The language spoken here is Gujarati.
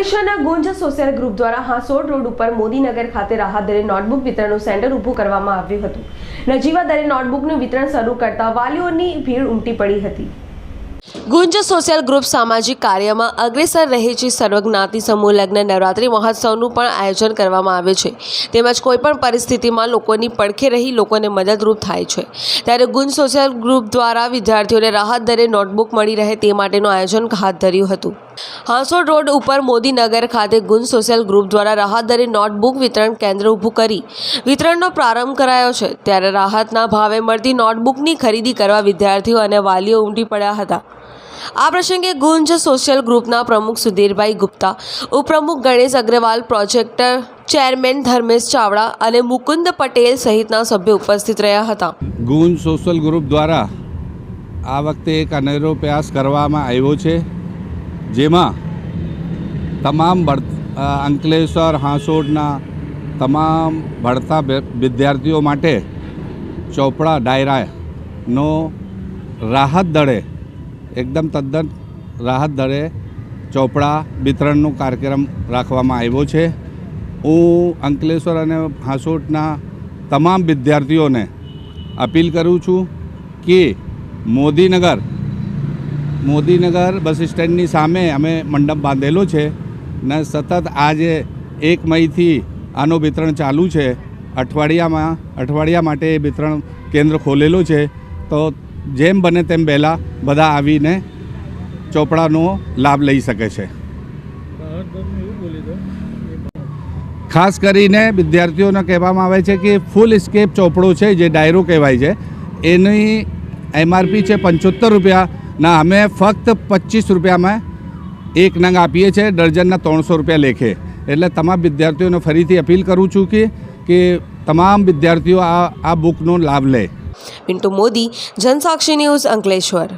અંકલેશ્વરના ગુંજ સોશિયલ ગ્રુપ દ્વારા હાંસોડ રોડ ઉપર મોદીનગર ખાતે રાહત દરે નોટબુક વિતરણનું સેન્ટર ઊભું કરવામાં આવ્યું હતું। નજીવા દરે નોટબુકનું વિતરણ શરૂ કરતા વાલીઓની ભીડ ઉમટી પડી હતી। ગુંજ સોશિયલ ગ્રુપ સામાજિક કાર્યમાં અગ્રેસર રહે છે। સર્વજ્ઞાતિ સમૂહ લગ્ન નવરાત્રિ મહોત્સવનું પણ આયોજન કરવામાં આવે છે, તેમજ કોઈપણ પરિસ્થિતિમાં લોકોની પડખે રહી લોકોને મદદરૂપ થાય છે। ત્યારે ગુંજ સોશિયલ ગ્રુપ દ્વારા વિદ્યાર્થીઓને રાહત દરે નોટબુક મળી રહે તે માટેનું આયોજન હાથ ધર્યું હતું। હાંસોડ રોડ ઉપર મોદીનગર ખાતે ગુંજ સોશિયલ ગ્રુપ દ્વારા રાહત દરે નોટબુક વિતરણ કેન્દ્ર ઊભું કરી વિતરણનો પ્રારંભ કરાયો છે। ત્યારે રાહતના ભાવે મળતી નોટબુકની ખરીદી કરવા વિદ્યાર્થીઓ અને વાલીઓ ઉમટી પડ્યા હતા। આ પ્રસંગે ગુંજ સોશિયલ ગ્રુપના પ્રમુખ સુધીરભાઈ ગુપ્તા, ઉપપ્રમુખ ગણેશ અગ્રવાલ, પ્રોજેક્ટર ચેરમેન ધર્મેશ ચાવડા અને મુકુંદ પટેલ સહિતના સભ્યો ઉપસ્થિત રહ્યા હતા। ગુંજ સોશિયલ ગ્રુપ દ્વારા આ વખતે એક અનેરો પ્રયાસ કરવામાં આવ્યો છે, જેમાં તમામ અંકલેશ્વર હાંસોડના તમામ ભણતા વિદ્યાર્થીઓ માટે ચોપડા ડાયરાનો રાહત દરે એકદમ તદ્દન રાહત દરે ચોપડા વિતરણનો કાર્યક્રમ રાખવામાં આવ્યો છે। હું અંકલેશ્વર અને હાંસોડના તમામ વિદ્યાર્થીઓને અપીલ કરું છું કે મોદીનગર બસ સ્ટેન્ડની સામે અમે મંડપ બાંધેલો છે ને સતત આજે 1 મઈથી આનું વિતરણ ચાલુ છે। અઠવાડિયા માટે વિતરણ કેન્દ્ર ખોલેલો છે, તો જેમ બને તેમ પહેલાં બધા આવીને ચોપડાનો લાભ લઈ શકે છે। ખાસ કરીને વિદ્યાર્થીઓને કહેવામાં આવે છે કે ફૂલ સ્કેપ ચોપડો છે, જે ડાયરો કહેવાય છે, એની MRP છે 75 રૂપિયા ના અમે ફક્ત 25 રૂપિયામાં એક નંગ આપીએ છીએ, ડર્જનના 300 રૂપિયા લેખે। એટલે તમામ વિદ્યાર્થીઓને ફરીથી અપીલ કરું છું કે તમામ વિદ્યાર્થીઓ આ બુકનો લાભ લે। પિન્ટુ મોદી, જનસાક્ષી ન્યૂઝ, અંકલેશ્વર।